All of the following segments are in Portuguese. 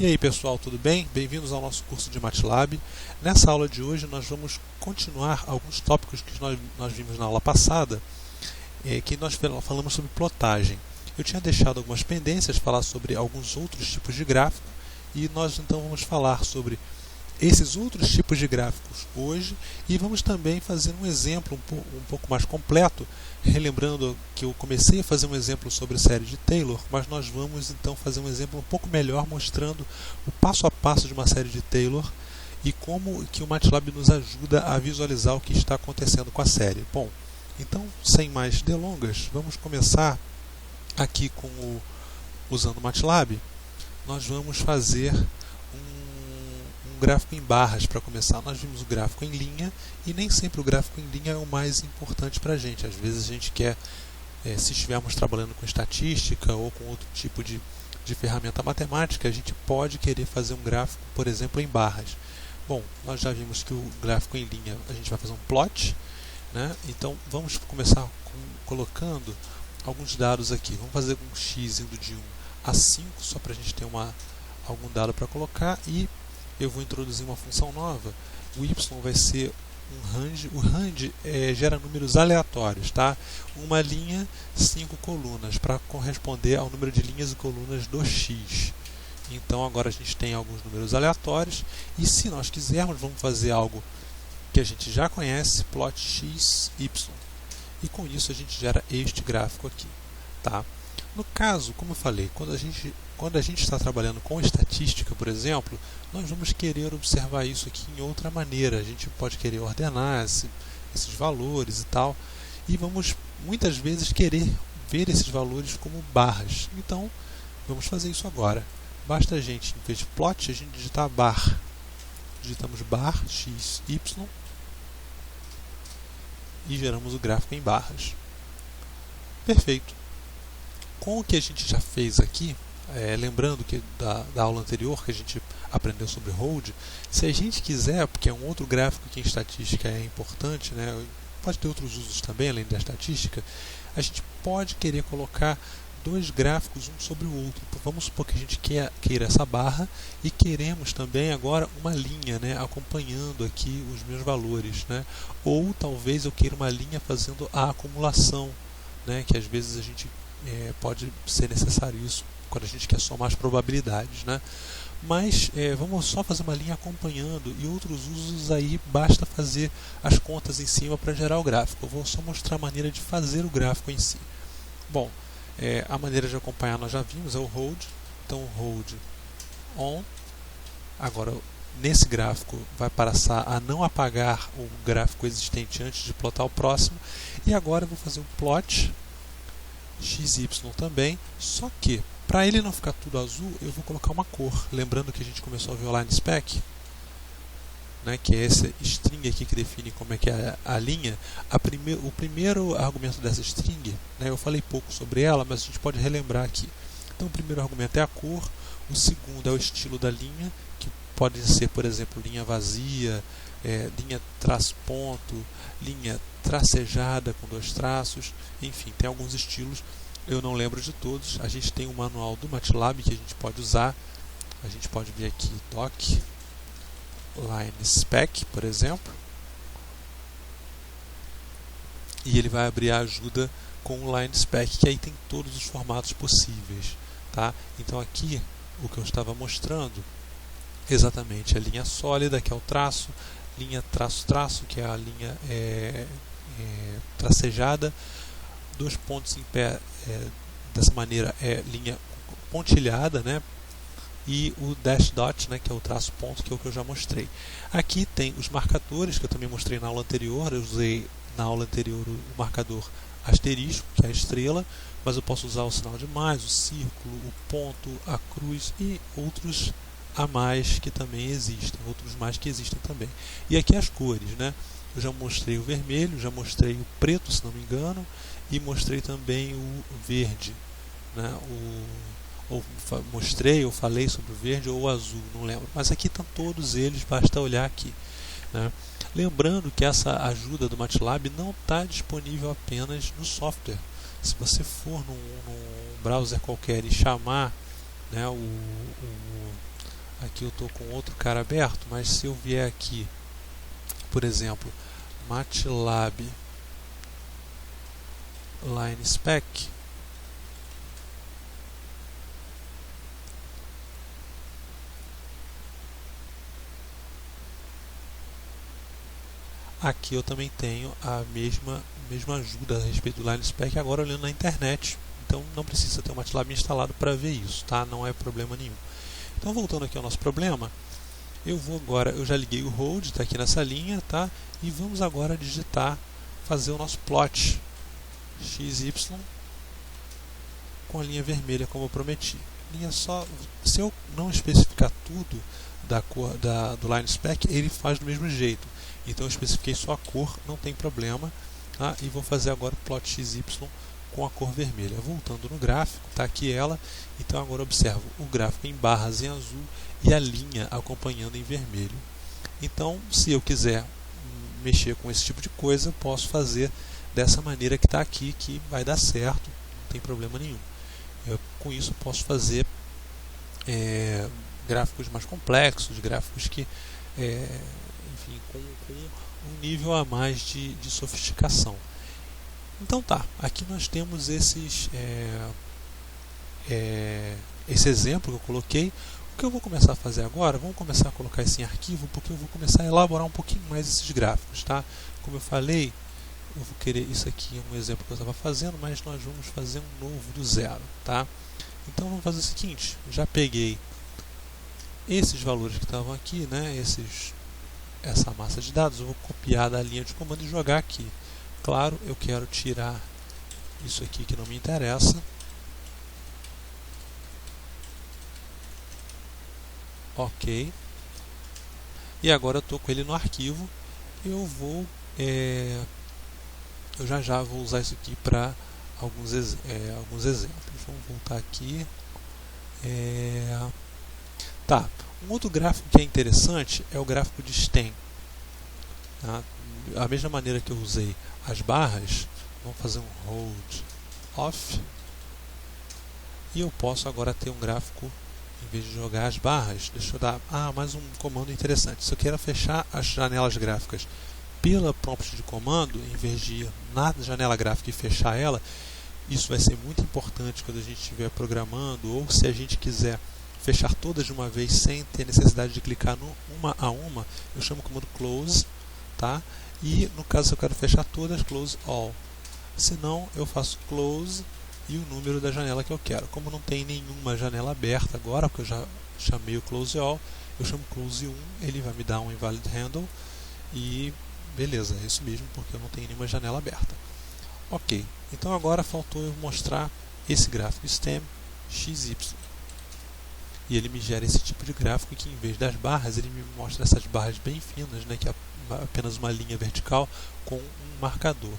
E aí pessoal, tudo bem? Bem-vindos ao nosso curso de MATLAB. Nessa aula de hoje nós vamos continuar alguns tópicos que nós vimos na aula passada, que nós falamos sobre plotagem. Eu tinha deixado algumas pendências, falar sobre alguns outros tipos de gráfico, e nós então vamos falar sobre esses outros tipos de gráficos hoje, e vamos também fazer um exemplo um pouco mais completo, relembrando que eu comecei a fazer um exemplo sobre a série de Taylor, mas nós vamos então fazer um exemplo um pouco melhor, mostrando o passo a passo de uma série de Taylor e como que o MATLAB nos ajuda a visualizar o que está acontecendo com a série. Bom, então sem mais delongas, vamos começar aqui usando o MATLAB. Nós vamos fazer um gráfico em barras para começar. Nós vimos o gráfico em linha e nem sempre o gráfico em linha é o mais importante para a gente. Às vezes a gente quer, se estivermos trabalhando com estatística ou com outro tipo de ferramenta matemática, a gente pode querer fazer um gráfico, por exemplo, em barras. Bom, nós já vimos que o gráfico em linha a gente vai fazer um plot, né? Então vamos começar colocando alguns dados aqui. Vamos fazer um x indo de 1 a 5, só para a gente ter algum dado para colocar, e eu vou introduzir uma função nova. O y vai ser um range. O range gera números aleatórios, tá? Uma linha, 5 colunas, para corresponder ao número de linhas e colunas do x. Então agora a gente tem alguns números aleatórios, e se nós quisermos, vamos fazer algo que a gente já conhece, plot x, y. E com isso a gente gera este gráfico aqui, tá? No caso, como eu falei, quando a gente está trabalhando com estatística, por exemplo, nós vamos querer observar isso aqui em outra maneira. A gente pode querer ordenar esses valores e tal, e vamos muitas vezes querer ver esses valores como barras. Então, vamos fazer isso agora. Basta a gente, em vez de plot, a gente digitar bar. Digitamos bar, x, y, e geramos o gráfico em barras. Perfeito. Com o que a gente já fez aqui, lembrando que da aula anterior que a gente aprendeu sobre hold, se a gente quiser, porque é um outro gráfico que em estatística é importante, né, pode ter outros usos também além da estatística, a gente pode querer colocar dois gráficos um sobre o outro. Vamos supor que a gente queira essa barra e queremos também agora uma linha, né, acompanhando aqui os meus valores, né, ou talvez eu queira uma linha fazendo a acumulação, né, que às vezes a gente pode ser necessário isso quando a gente quer somar as probabilidades, né? Mas vamos só fazer uma linha acompanhando, e outros usos aí basta fazer as contas em cima para gerar o gráfico. Eu vou só mostrar a maneira de fazer o gráfico em si. Bom, a maneira de acompanhar nós já vimos, é o hold. Então o hold on. Agora nesse gráfico vai passar a não apagar o gráfico existente antes de plotar o próximo. E agora eu vou fazer um plot XY também, só que para ele não ficar tudo azul, eu vou colocar uma cor. Lembrando que a gente começou a ver o line spec, né, que é essa string aqui que define como é que é a linha. O primeiro argumento dessa string, né, eu falei pouco sobre ela, mas a gente pode relembrar aqui. Então o primeiro argumento é a cor, o segundo é o estilo da linha, que pode ser, por exemplo, linha vazia, linha traço ponto, linha tracejada com 2 traços, enfim, tem alguns estilos, eu não lembro de todos. A gente tem um manual do MATLAB que a gente pode usar. A gente pode vir aqui doc line spec, por exemplo, e ele vai abrir a ajuda com o line spec, que aí tem todos os formatos possíveis, tá? Então aqui o que eu estava mostrando exatamente a linha sólida, que é o traço, linha traço-traço, que é a linha tracejada, 2 pontos em pé, dessa maneira é linha pontilhada, né? E o dash dot, né, que é o traço ponto, que é o que eu já mostrei. Aqui tem os marcadores, que eu também mostrei na aula anterior. Eu usei na aula anterior o marcador asterisco, que é a estrela, mas eu posso usar o sinal de mais, o círculo, o ponto, a cruz e outros a mais que também existem, outros mais que existem também. E aqui as cores, né? Eu já mostrei o vermelho, já mostrei o preto, se não me engano, e mostrei também o verde, né? Ou falei sobre o verde ou o azul, não lembro. Mas aqui estão todos eles, basta olhar aqui, né? Lembrando que essa ajuda do MATLAB não está disponível apenas no software. Se você for num browser qualquer e chamar, né, aqui eu estou com outro cara aberto, mas se eu vier aqui, por exemplo, MATLAB Line Spec, aqui eu também tenho a mesma ajuda a respeito do Line Spec, agora olhando na internet. Então não precisa ter o MATLAB instalado para ver isso, tá? Não é problema nenhum. Então voltando aqui ao nosso problema, eu já liguei o hold, está aqui nessa linha, tá? E vamos agora digitar, fazer o nosso plot XY com a linha vermelha como eu prometi. Se eu não especificar tudo da cor do Line Spec, ele faz do mesmo jeito. Então eu especifiquei só a cor, não tem problema, tá? E vou fazer agora o plot XY com a cor vermelha. Voltando no gráfico, está aqui ela. Então agora observo o gráfico em barras em azul e a linha acompanhando em vermelho. Então, se eu quiser mexer com esse tipo de coisa, posso fazer dessa maneira que está aqui, que vai dar certo, não tem problema nenhum. Com isso posso fazer gráficos mais complexos, gráficos que, enfim, com um nível a mais de sofisticação. Então tá, aqui nós temos esse exemplo que eu coloquei. O que eu vou começar a fazer agora, vamos começar a colocar isso em arquivo, porque eu vou começar a elaborar um pouquinho mais esses gráficos, tá? Como eu falei, eu vou querer, isso aqui é um exemplo que eu estava fazendo, mas nós vamos fazer um novo do zero, tá? Então vamos fazer o seguinte, já peguei esses valores que estavam aqui, né? Essa massa de dados, eu vou copiar da linha de comando e jogar aqui. Claro, eu quero tirar isso aqui que não me interessa. Ok. E agora eu estou com ele no arquivo. Eu já vou usar isso aqui para alguns exemplos. Vamos voltar aqui. Tá. Um outro gráfico que é interessante é o gráfico de stem. Tá? A mesma maneira que eu usei as barras, vamos fazer um hold off. E eu posso agora ter um gráfico, em vez de jogar as barras, deixa eu dar mais um comando interessante. Se eu quero fechar as janelas gráficas pela prompt de comando, em vez de ir na janela gráfica e fechar ela, isso vai ser muito importante quando a gente estiver programando, ou se a gente quiser fechar todas de uma vez sem ter necessidade de clicar no uma a uma, eu chamo o comando close, tá? E no caso, se eu quero fechar todas, close all. Se não, eu faço close e o número da janela que eu quero. Como não tem nenhuma janela aberta agora, porque eu já chamei o close all, eu chamo close 1, ele vai me dar um invalid handle e beleza, é isso mesmo, porque eu não tenho nenhuma janela aberta. Ok, então agora faltou eu mostrar esse gráfico stem XY. E ele me gera esse tipo de gráfico que, em vez das barras, ele me mostra essas barras bem finas, né, que é apenas uma linha vertical com um marcador.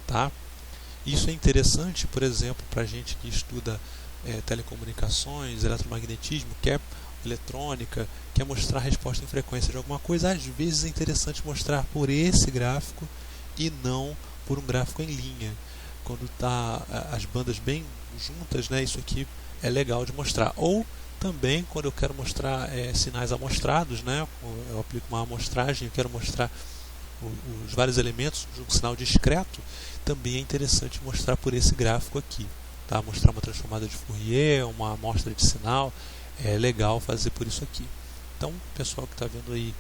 Tá? Isso é interessante, por exemplo, para a gente que estuda telecomunicações, eletromagnetismo, quer eletrônica, quer mostrar a resposta em frequência de alguma coisa. Às vezes é interessante mostrar por esse gráfico e não por um gráfico em linha. Quando está as bandas bem juntas, né, isso aqui é legal de mostrar. Ou também quando eu quero mostrar sinais amostrados, né, eu aplico uma amostragem, eu quero mostrar os vários elementos de um sinal discreto, também é interessante mostrar por esse gráfico aqui. Tá? Mostrar uma transformada de Fourier, uma amostra de sinal, é legal fazer por isso aqui. Então, pessoal que está vendo aí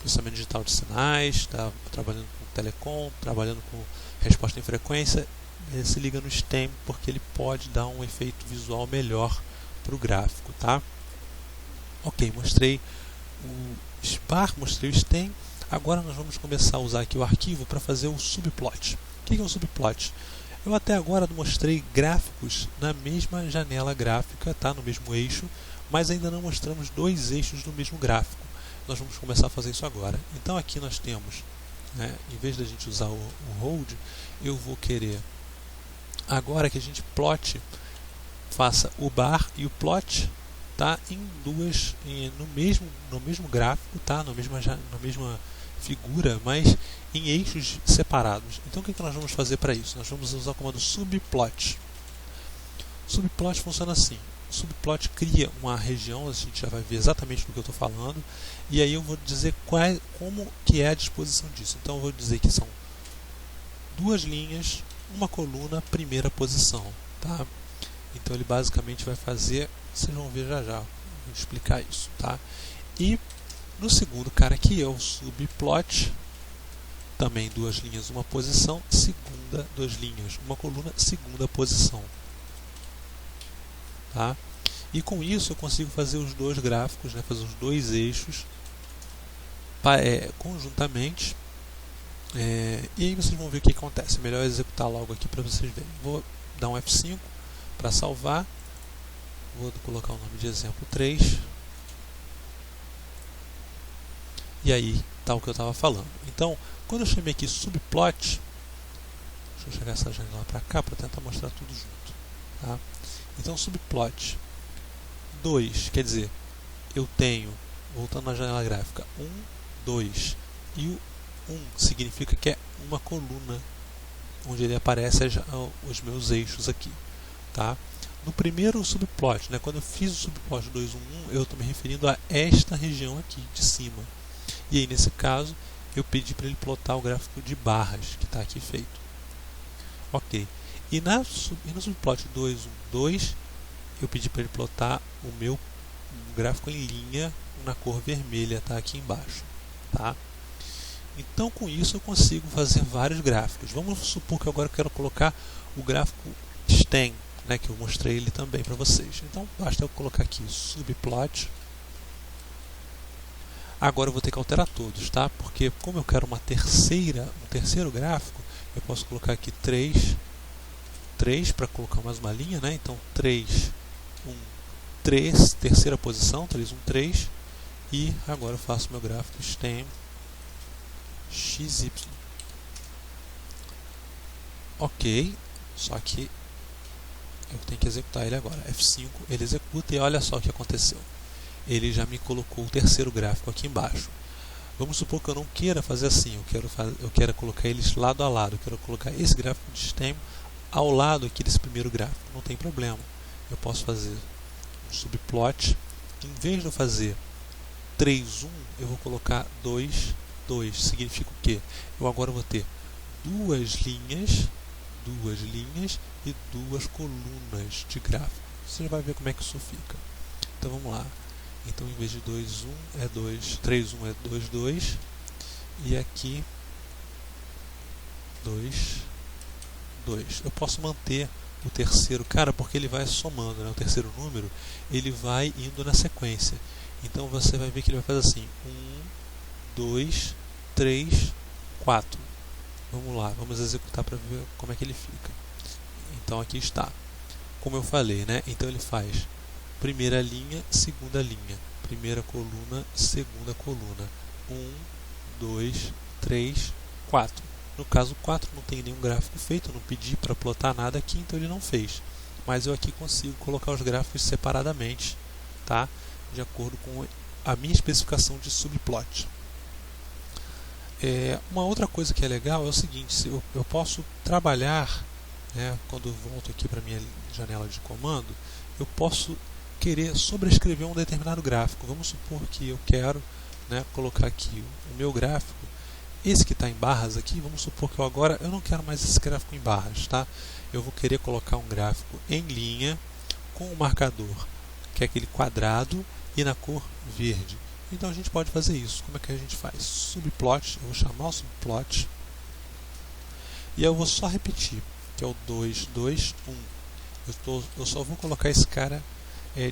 processamento digital de sinais, está trabalhando com telecom, trabalhando com resposta em frequência, se liga no stem, porque ele pode dar um efeito visual melhor para o gráfico. Tá? Ok, mostrei o SPAR, mostrei o stem. Agora nós vamos começar a usar aqui o arquivo para fazer o subplot. O que é um subplot? Eu até agora mostrei gráficos na mesma janela gráfica, tá? No mesmo eixo, mas ainda não mostramos dois eixos do mesmo gráfico. Nós vamos começar a fazer isso agora. Então aqui nós temos, né, em vez da gente usar o hold, eu vou querer, agora que a gente plote, faça o bar e o plot, tá? No mesmo gráfico, tá? Na mesma figura, mas em eixos separados. Então o que nós vamos fazer para isso? Nós vamos usar o comando subplot. Subplot funciona assim. o subplot cria uma região, a gente já vai ver exatamente do que eu estou falando, e aí eu vou dizer como que é a disposição disso. Então eu vou dizer que são duas linhas, uma coluna, primeira posição, tá? Então ele basicamente vai fazer, vocês vão ver já já, vou explicar isso, tá? E no segundo cara aqui é o subplot, também duas linhas, uma posição, segunda, duas linhas, uma coluna, segunda posição, tá? E com isso eu consigo fazer os dois gráficos, né, fazer os dois eixos conjuntamente, e aí vocês vão ver o que acontece. É melhor executar logo aqui para vocês verem. Vou dar um F5 para salvar, vou colocar o nome de exemplo 3, e aí está o que eu estava falando. Então, quando eu chamei aqui subplot, deixa eu chegar essa janela para cá para tentar mostrar tudo junto, tá? Então subplot 2, quer dizer, eu tenho, voltando na janela gráfica, 1, 2, e o 1 significa que é uma coluna, onde ele aparece os meus eixos aqui, tá? No primeiro subplot, né, quando eu fiz o subplot 2, 1, 1, eu estou me referindo a esta região aqui de cima. E aí, nesse caso, eu pedi para ele plotar o gráfico de barras, que está aqui feito. Ok. E no subplot 2, 1, 2, eu pedi para ele plotar o meu gráfico em linha na cor vermelha, tá aqui embaixo, tá? Então, com isso, eu consigo fazer vários gráficos. Vamos supor que agora eu quero colocar o gráfico stem, né, que eu mostrei ele também para vocês. Então, basta eu colocar aqui subplot. Agora eu vou ter que alterar todos, tá? Porque como eu quero um terceiro gráfico, eu posso colocar aqui 3 para colocar mais uma linha, né? Então 3, 1, 3, terceira posição, 3, 1, 3. E agora eu faço meu gráfico stem XY. Ok, só que eu tenho que executar ele agora. F5, ele executa e olha só o que aconteceu. Ele já me colocou o terceiro gráfico aqui embaixo. Vamos supor que eu não queira fazer assim, eu quero colocar eles lado a lado, eu quero colocar esse gráfico de stem ao lado aqui desse primeiro gráfico, não tem problema. Eu posso fazer um subplot, em vez de eu fazer 3, 1, eu vou colocar 2, 2, significa o quê? Eu agora vou ter duas linhas e duas colunas de gráfico. Você já vai ver como é que isso fica. Então vamos lá. Então, em vez de 2, 1 é 2, 3, 1 é 2, 2, e aqui 2, 2. Eu posso manter o terceiro cara porque ele vai somando, né? O terceiro número ele vai indo na sequência. Então você vai ver que ele vai fazer assim: 1, 2, 3, 4. Vamos lá, vamos executar para ver como é que ele fica. Então aqui está. Como eu falei, né? Então ele faz primeira linha, segunda linha, primeira coluna, segunda coluna, 1, 2, 3, 4. No caso 4 não tem nenhum gráfico feito, eu não pedi para plotar nada aqui, então ele não fez. Mas eu aqui consigo colocar os gráficos separadamente, tá? De acordo com a minha especificação de subplot. Uma outra coisa que é legal é o seguinte: eu posso trabalhar, né, quando eu volto aqui para a minha janela de comando, eu posso querer sobrescrever um determinado gráfico. Vamos supor que eu quero, né, colocar aqui o meu gráfico, esse que está em barras aqui. Vamos supor que eu não quero mais esse gráfico em barras, tá? Eu vou querer colocar um gráfico em linha com o marcador, que é aquele quadrado, e na cor verde. Então a gente pode fazer isso. Como é que a gente faz? Subplot, eu vou chamar o subplot, e eu vou só repetir, que é o 2, 2, 1. Eu só vou colocar esse cara,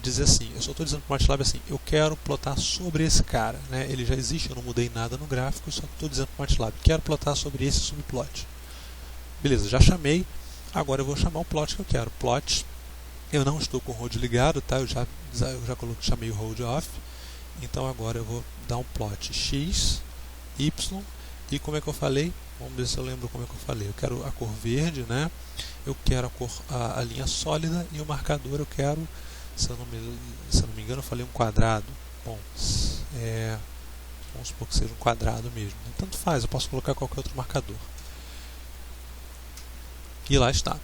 dizer assim, eu só estou dizendo para o MATLAB assim, eu quero plotar sobre esse cara, né? Ele já existe, eu não mudei nada no gráfico, eu só estou dizendo para o MATLAB, quero plotar sobre esse subplot. Beleza, já chamei, agora eu vou chamar o plot que eu quero. Plot, eu não estou com o hold ligado, tá? Eu já chamei o hold off, então agora eu vou dar um plot x, y, e como é que eu falei? Vamos ver se eu lembro como é que eu falei. Eu quero a cor verde, né? Eu quero a linha sólida, e o marcador eu quero, se eu não me engano, eu falei um quadrado. Bom, vamos supor que seja um quadrado mesmo. Tanto faz, eu posso colocar qualquer outro marcador. E lá está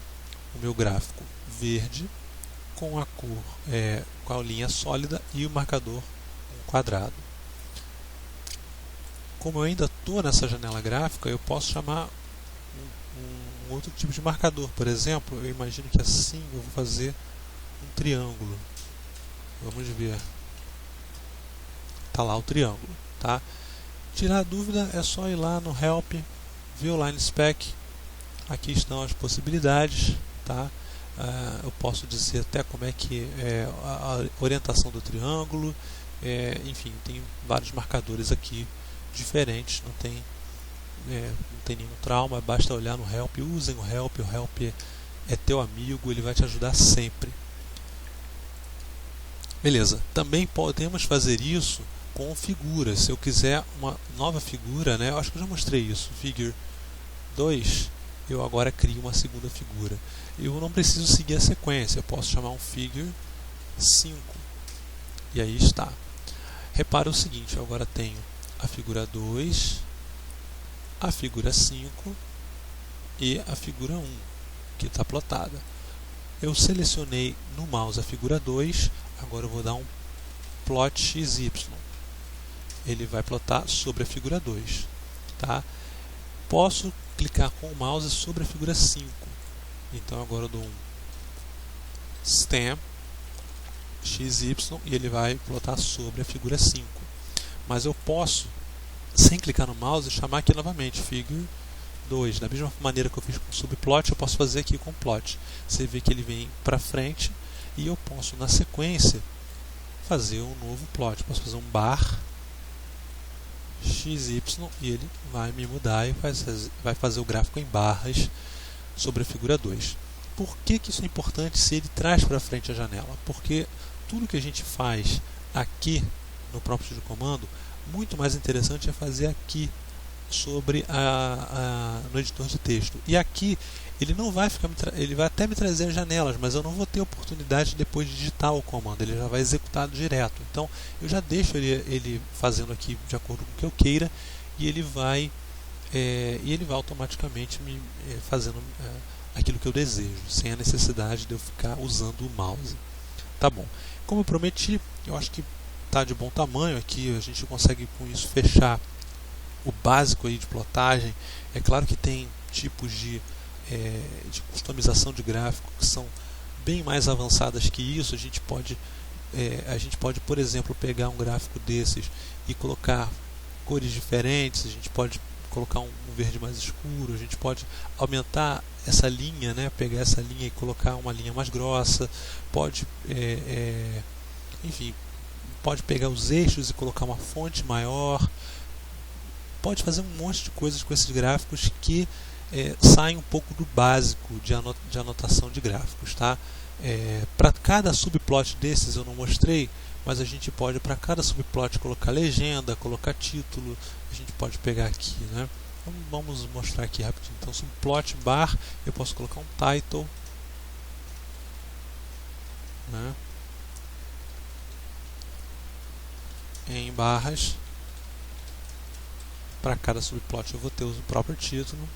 o meu gráfico verde com a cor com a linha sólida e o marcador um quadrado. Como eu ainda estou nessa janela gráfica, eu posso chamar um outro tipo de marcador. Por exemplo, eu imagino que assim eu vou fazer um triângulo. Vamos ver. Está lá o triângulo. Tá? Tirar a dúvida é só ir lá no Help, ver o Line Spec. Aqui estão as possibilidades. Tá? Eu posso dizer até como é que é a orientação do triângulo. Enfim, tem vários marcadores aqui diferentes. Não tem nenhum trauma, basta olhar no Help. Usem o Help é teu amigo, ele vai te ajudar sempre. Beleza, também podemos fazer isso com figuras. Se eu quiser uma nova figura, eu acho que eu já mostrei isso, Figure 2, eu agora crio uma segunda figura. Eu não preciso seguir a sequência, eu posso chamar um Figure 5, e aí está. Repara o seguinte, eu agora tenho a figura 2, a figura 5 e a figura 1, que está plotada. Eu selecionei no mouse a figura 2, agora eu vou dar um plot XY. Ele vai plotar sobre a figura 2. Tá? Posso clicar com o mouse sobre a figura 5. Então agora eu dou um stem XY e ele vai plotar sobre a figura 5. Mas eu posso, sem clicar no mouse, chamar aqui novamente Figure 2. Da mesma maneira que eu fiz com o subplot, eu posso fazer aqui com o plot. Você vê que ele vem para frente e eu posso, na sequência, fazer um novo plot. Posso fazer um bar XY e ele vai me mudar e vai fazer o gráfico em barras sobre a figura 2. Por que isso é importante se ele traz para frente a janela? Porque tudo que a gente faz aqui no próprio estilo de comando, muito mais interessante é fazer aqui sobre no editor de texto. E aqui ele não vai ficar, ele vai até me trazer as janelas, mas eu não vou ter oportunidade depois de digitar o comando, ele já vai executar direto. Então eu já deixo ele fazendo aqui de acordo com o que eu queira e ele vai automaticamente me fazendo aquilo que eu desejo, sem a necessidade de eu ficar usando o mouse. Tá bom. Como eu prometi, eu acho que está de bom tamanho aqui, a gente consegue com isso fechar o básico aí de plotagem. É claro que tem tipos de customização de gráfico que são bem mais avançadas que isso. A gente pode, por exemplo, pegar um gráfico desses e colocar cores diferentes. A gente pode colocar um verde mais escuro. A gente pode aumentar essa linha, pegar essa linha e colocar uma linha mais grossa. Pode, enfim, pode pegar os eixos e colocar uma fonte maior. Pode fazer um monte de coisas com esses gráficos que saem um pouco do básico de anotação de gráficos. Tá? Para cada subplot desses eu não mostrei, mas a gente pode para cada subplot colocar legenda, colocar título. A gente pode pegar aqui. Vamos mostrar aqui rapidinho. Então, subplot bar, eu posso colocar um title. Em barras. Para cada subplot eu vou ter o próprio título.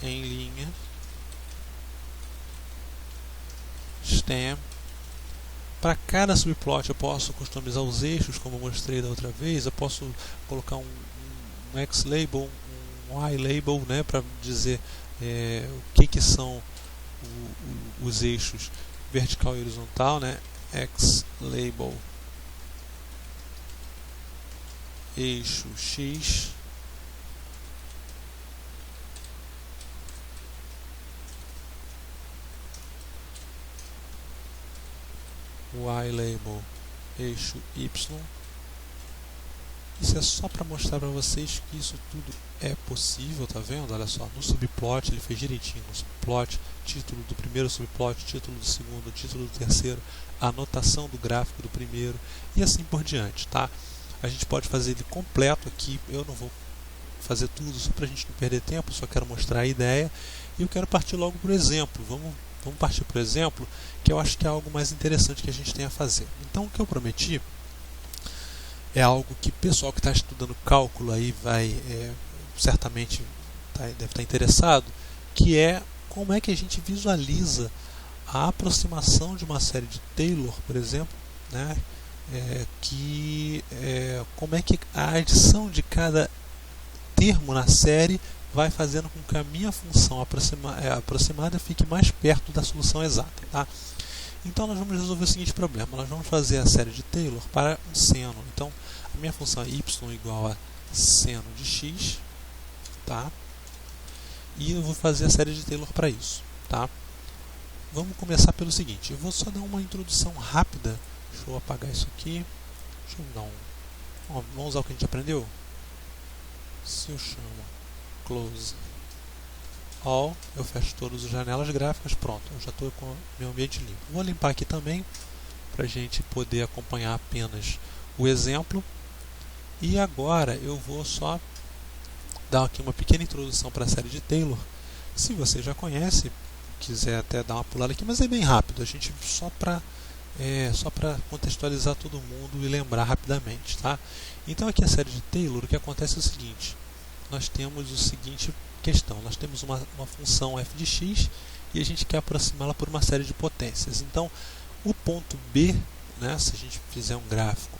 Em linha. Stem. Para cada subplot eu posso customizar os eixos, como eu mostrei da outra vez. Eu posso colocar um X-label, um Y-label, para dizer o que são os eixos vertical e horizontal. X-label eixo X, Y-label eixo Y. Isso é só para mostrar para vocês que isso tudo é possível, tá vendo? Olha só, no subplot ele fez direitinho, no subplot, título do primeiro subplot, título do segundo, título do terceiro, anotação do gráfico do primeiro e assim por diante, tá? A gente pode fazer ele completo aqui, eu não vou fazer tudo só para a gente não perder tempo, só quero mostrar a ideia e eu quero partir logo para o exemplo. Vamos partir para o exemplo, que eu acho que é algo mais interessante que a gente tem a fazer. Então o que eu prometi é algo que o pessoal que está estudando cálculo aí vai certamente deve estar interessado, que é como é que a gente visualiza a aproximação de uma série de Taylor, por exemplo, né? Como é que a adição de cada termo na série vai fazendo com que a minha função aproximada fique mais perto da solução exata, tá? Então nós vamos resolver o seguinte problema: nós vamos fazer a série de Taylor para um seno. Então a minha função é y igual a seno de x, tá? E eu vou fazer a série de Taylor para isso, tá? Vamos começar pelo seguinte: eu vou só dar uma introdução rápida. Deixa eu apagar isso aqui. Deixa eu dar vamos usar o que a gente aprendeu. Se eu chamo close all, eu fecho todas as janelas gráficas, pronto, eu já estou com o meu ambiente limpo. Vou limpar aqui também, para a gente poder acompanhar apenas o exemplo. E agora eu vou só dar aqui uma pequena introdução para a série de Taylor. Se você já conhece, quiser até dar uma pulada aqui, mas é bem rápido, a gente só para contextualizar todo mundo e lembrar rapidamente, tá? Então aqui a série de Taylor, o que acontece é o seguinte: nós temos o seguinte questão: nós temos uma função f de x e a gente quer aproximá-la por uma série de potências. Então o ponto B, né, se a gente fizer um gráfico,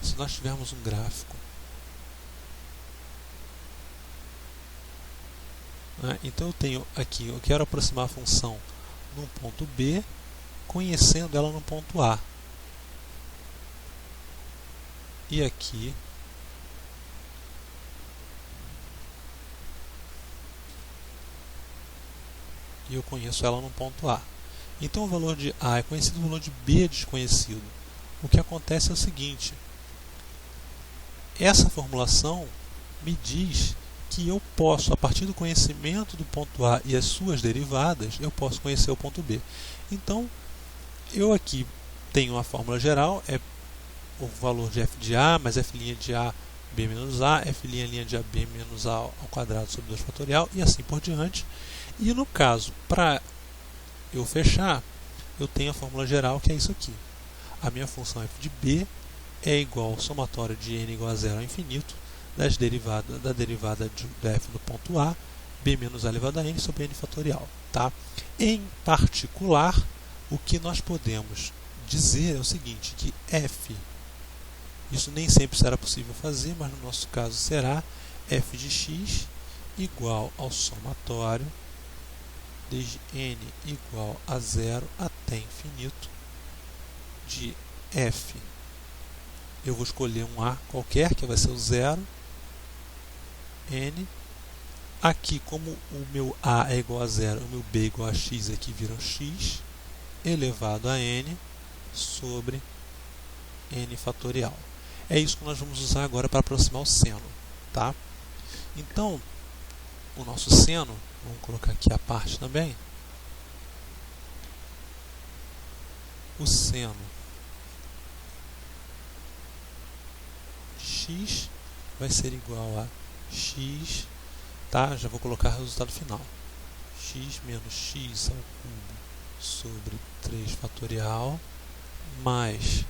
se nós tivermos um gráfico, né, então eu tenho aqui, eu quero aproximar a função no ponto B, conhecendo ela no ponto A. E aqui eu conheço ela no ponto A. Então o valor de A é conhecido, o valor de B é desconhecido. O que acontece é o seguinte: essa formulação me diz que eu posso, a partir do conhecimento do ponto A e as suas derivadas, eu posso conhecer o ponto B. Então, eu aqui tenho uma fórmula geral, é o valor de f de A, mais f' de A, B menos A, f' de A, B menos A ao quadrado sobre 2 fatorial, e assim por diante. E no caso, para eu fechar, eu tenho a fórmula geral, que é isso aqui. A minha função f de B é igual ao somatório de n igual a 0 ao infinito, da derivada da f do ponto A, b menos a elevado a n sobre n fatorial. Tá? Em particular, o que nós podemos dizer é o seguinte, que f, isso nem sempre será possível fazer, mas no nosso caso será f de x igual ao somatório desde n igual a 0 até infinito de f. Eu vou escolher um A qualquer, que vai ser o 0, n. Aqui, como o meu A é igual a 0, o meu B é igual a x, aqui vira um x, elevado a n sobre n fatorial. É isso que nós vamos usar agora para aproximar o seno. Tá? Então, o nosso seno, vamos colocar aqui a parte também, o seno de x vai ser igual a x, tá? Já vou colocar o resultado final, x menos x ao cubo sobre 3 fatorial, mais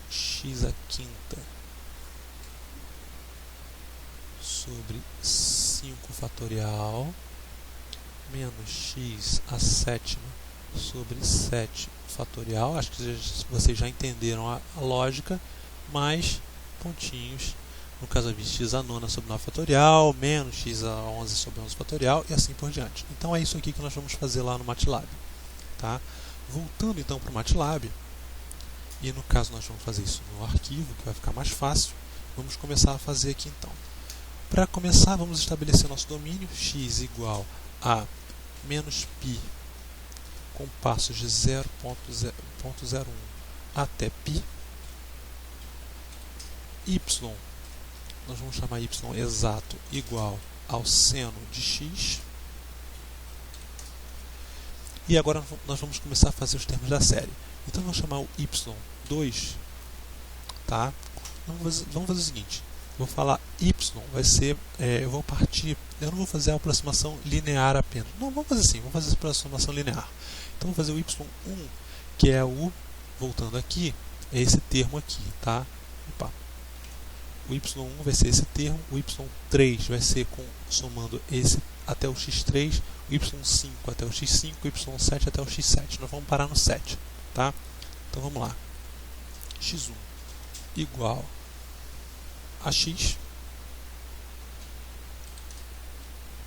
x à quinta sobre 5 fatorial, menos x à sétima sobre 7 fatorial. Acho que vocês já entenderam a lógica, mais pontinhos, no caso aqui, x à nona sobre 9 fatorial, menos x a 11 sobre 11 fatorial, e assim por diante. Então é isso aqui que nós vamos fazer lá no MATLAB. Tá? Voltando então para o MATLAB, e no caso nós vamos fazer isso no arquivo, que vai ficar mais fácil, vamos começar a fazer aqui então. Para começar, vamos estabelecer nosso domínio, x igual a menos π, com passos de 0,01 até π. Y, nós vamos chamar y exato igual ao seno de x. E agora nós vamos começar a fazer os termos da série. Então vamos chamar o y2, tá? Vamos fazer o seguinte, eu vou falar y, vai ser, eu não vou fazer a aproximação linear apenas. Não, vamos fazer assim, vamos fazer a aproximação linear. Então vou fazer o y1, que é o, voltando aqui, é esse termo aqui, tá? Opa. o y1 vai ser esse termo, o y3 vai ser somando esse até o x3, o y5 até o x5, o y7 até o x7. Nós vamos parar no 7, tá? Então vamos lá. x1 igual a x,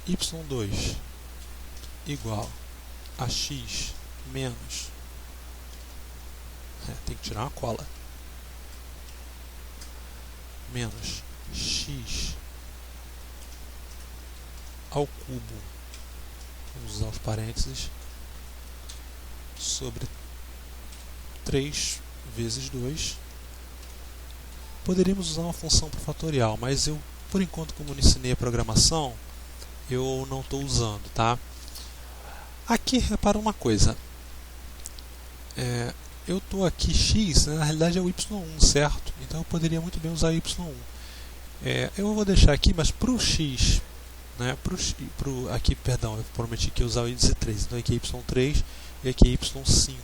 y2 igual a x menos, tem que tirar uma cola, menos x ao cubo, vamos usar os parênteses, sobre 3 vezes 2. Poderíamos usar uma função por fatorial, mas eu, por enquanto, como não ensinei a programação, eu não estou usando, tá? Aqui, repara uma coisa. Eu estou aqui x, na realidade é o y1, certo? Então eu poderia muito bem usar y1. Eu vou deixar aqui, mas para o x, né, aqui, perdão, eu prometi que ia usar o índice 3. Então aqui é y3 e aqui é y5.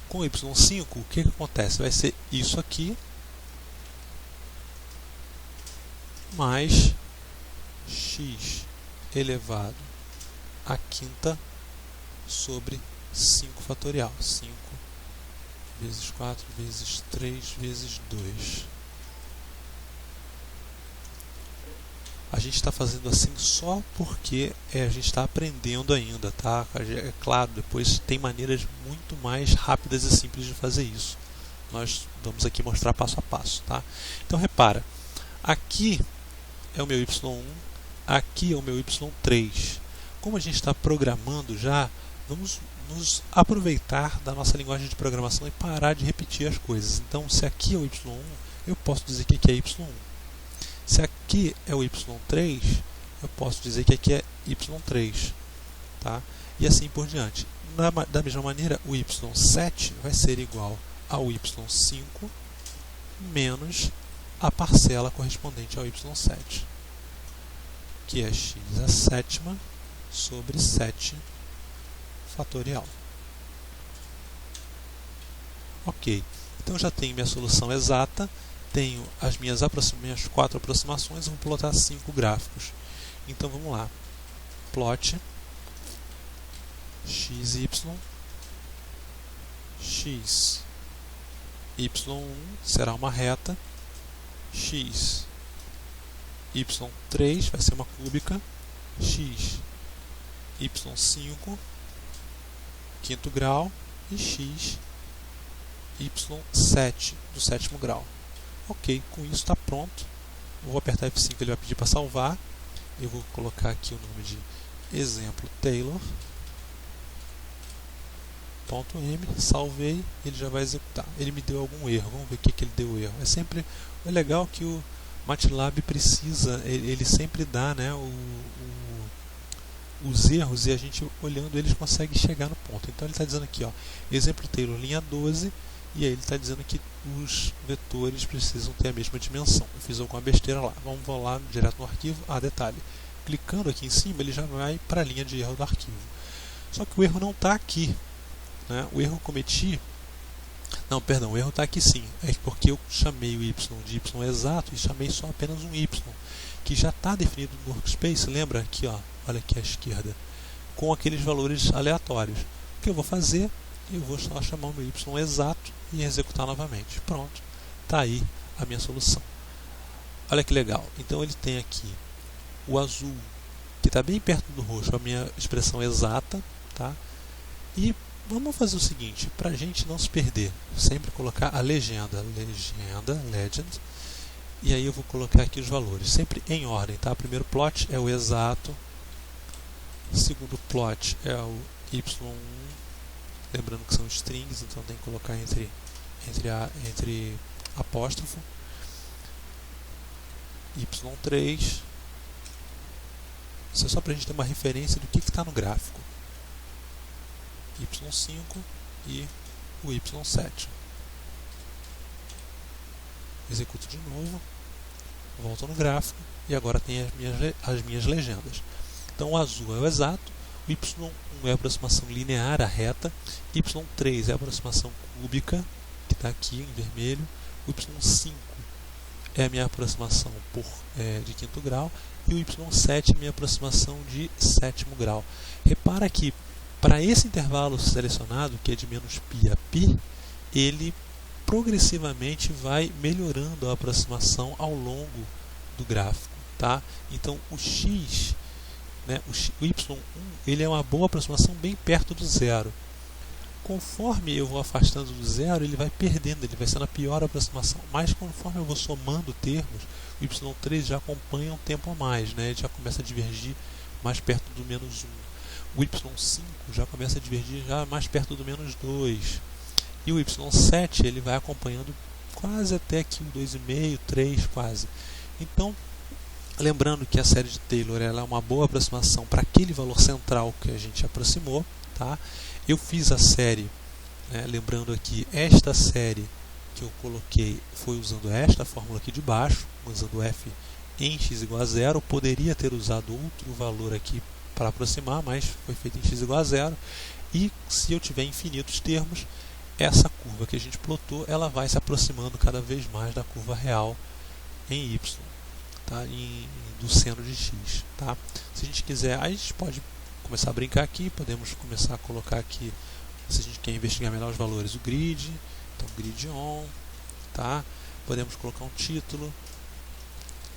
Com o y5, o que acontece? Vai ser isso aqui mais x elevado à quinta sobre 5 fatorial. 5 vezes 4 vezes 3 vezes 2. A gente está fazendo assim só porque a gente está aprendendo ainda, tá? É claro, depois tem maneiras muito mais rápidas e simples de fazer isso. Nós vamos aqui mostrar passo a passo, tá? Então repara, aqui é o meu y1, aqui é o meu y3. Como a gente está programando já, vamos nos aproveitar da nossa linguagem de programação e parar de repetir as coisas. Então, se aqui é o y1, eu posso dizer que aqui é y1. Se aqui é o y3, eu posso dizer que aqui é y3. Tá? E assim por diante. Da mesma maneira, o y7 vai ser igual ao y5 menos a parcela correspondente ao y7, que é x à sétima sobre 7 fatorial. Ok, então já tenho minha solução exata, tenho as minhas 4 aproximações, vou plotar 5 gráficos. Então vamos lá, plot x, y1 será uma reta, x, y3 vai ser uma cúbica, x, y5 quinto grau e x, y7 do sétimo grau. Ok, com isso está pronto. Eu vou apertar F5, ele vai pedir para salvar. Eu vou colocar aqui o nome de exemplo Taylor.m, salvei, ele já vai executar. Ele me deu algum erro, vamos ver o que ele deu erro. É legal que o MATLAB precisa, ele sempre dá, né, os erros, e a gente olhando eles consegue chegar no ponto. Então ele está dizendo aqui, ó, exemplo Taylor linha 12, e aí ele está dizendo que os vetores precisam ter a mesma dimensão. Eu fiz alguma besteira lá. Vamos lá direto no arquivo. Detalhe, clicando aqui em cima ele já vai para a linha de erro do arquivo. Só que o erro não está aqui, né? O erro cometi... Não, perdão, o erro está aqui sim. É porque eu chamei o y de y exato e chamei só apenas um y, que já está definido no workspace. Lembra aqui, ó, olha aqui à esquerda, com aqueles valores aleatórios. O que eu vou fazer? Eu vou só chamar o meu y exato e executar novamente. Pronto, está aí a minha solução. Olha que legal. Então ele tem aqui o azul, que está bem perto do roxo, a minha expressão exata, tá? E vamos fazer o seguinte, para a gente não se perder, sempre colocar a legenda, legend, e aí eu vou colocar aqui os valores, sempre em ordem, tá? Primeiro plot é o exato, segundo plot é o y1, lembrando que são strings, então tem que colocar entre apóstrofo, y3, isso é só para a gente ter uma referência do que está no gráfico, y5 e o y7. Executo de novo, volto no gráfico e agora tem as minhas legendas. Então o azul é o exato, o y1 é a aproximação linear à reta, y3 é a aproximação cúbica, que está aqui em vermelho. O y5 é a minha aproximação de quinto grau, e o y7 é a minha aproximação de sétimo grau. Repara que para esse intervalo selecionado, que é de menos π a π, ele progressivamente vai melhorando a aproximação ao longo do gráfico, tá? Então o x, né, o y1, ele é uma boa aproximação bem perto do zero. Conforme eu vou afastando do zero, ele vai perdendo, ele vai sendo a pior aproximação. Mas conforme eu vou somando termos, o y3 já acompanha um tempo a mais, né? Ele já começa a divergir mais perto do menos 1. O y5 já começa a divergir já mais perto do menos 2. E o y7 ele vai acompanhando quase até aqui o 2,5, 3 quase. Então, lembrando que a série de Taylor ela é uma boa aproximação para aquele valor central que a gente aproximou, tá? Eu fiz a série, né, lembrando aqui, esta série que eu coloquei foi usando esta fórmula aqui de baixo, usando f em x igual a 0. Eu poderia ter usado outro valor aqui para aproximar, mas foi feito em x igual a 0. E se eu tiver infinitos termos, essa curva que a gente plotou, ela vai se aproximando cada vez mais da curva real em y, tá? Do seno de x. Tá? Se a gente quiser, a gente pode começar a brincar aqui, podemos começar a colocar aqui, se a gente quer investigar melhor os valores, o grid, então grid on, tá? Podemos colocar um título,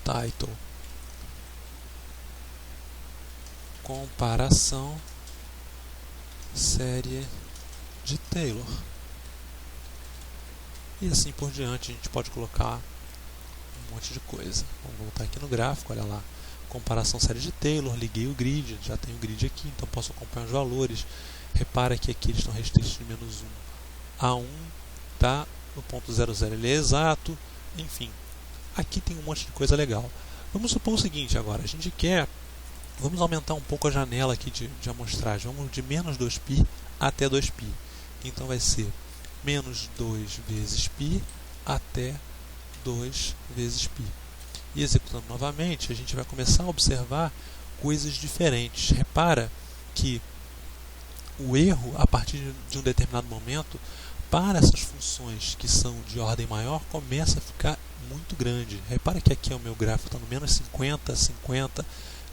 title, comparação série de Taylor, e assim por diante. A gente pode colocar um monte de coisa. Vamos voltar aqui no gráfico, olha lá, comparação série de Taylor, liguei o grid, já tenho o grid aqui, então posso acompanhar os valores. Repara que aqui eles estão restritos de menos 1 a 1, tá? O ponto 00 ele é exato, enfim, aqui tem um monte de coisa legal. Vamos supor o seguinte agora, a gente quer, vamos aumentar um pouco a janela aqui de amostragem, vamos de menos 2π até 2π, então vai ser menos 2 vezes π até 2 vezes π. E executando novamente, a gente vai começar a observar coisas diferentes. Repara que o erro, a partir de um determinado momento, para essas funções que são de ordem maior, começa a ficar muito grande. Repara que aqui o meu gráfico está no menos 50, 50,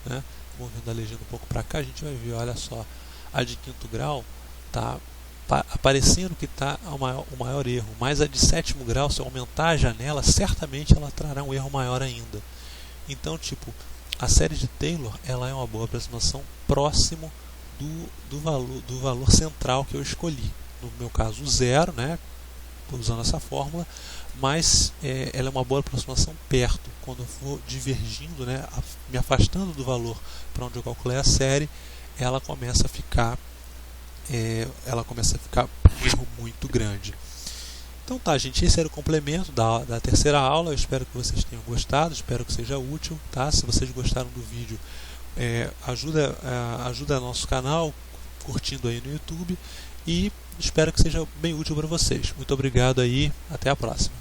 né? Movendo a legenda um pouco para cá, a gente vai ver, olha só, a de quinto grau está aparecendo que está o maior erro, mas a de sétimo grau, se eu aumentar a janela, certamente ela trará um erro maior ainda. Então, tipo, a série de Taylor ela é uma boa aproximação próximo do valor central que eu escolhi. No meu caso, 0, né, usando essa fórmula, mas ela é uma boa aproximação perto. Quando eu for divergindo, né, me afastando do valor para onde eu calculei a série, ela começa a ficar um erro muito grande. Então tá, gente, esse era o complemento da terceira aula. Eu espero que vocês tenham gostado, espero que seja útil, tá? Se vocês gostaram do vídeo, ajuda nosso canal curtindo aí no YouTube, e espero que seja bem útil para vocês. Muito obrigado aí, até a próxima.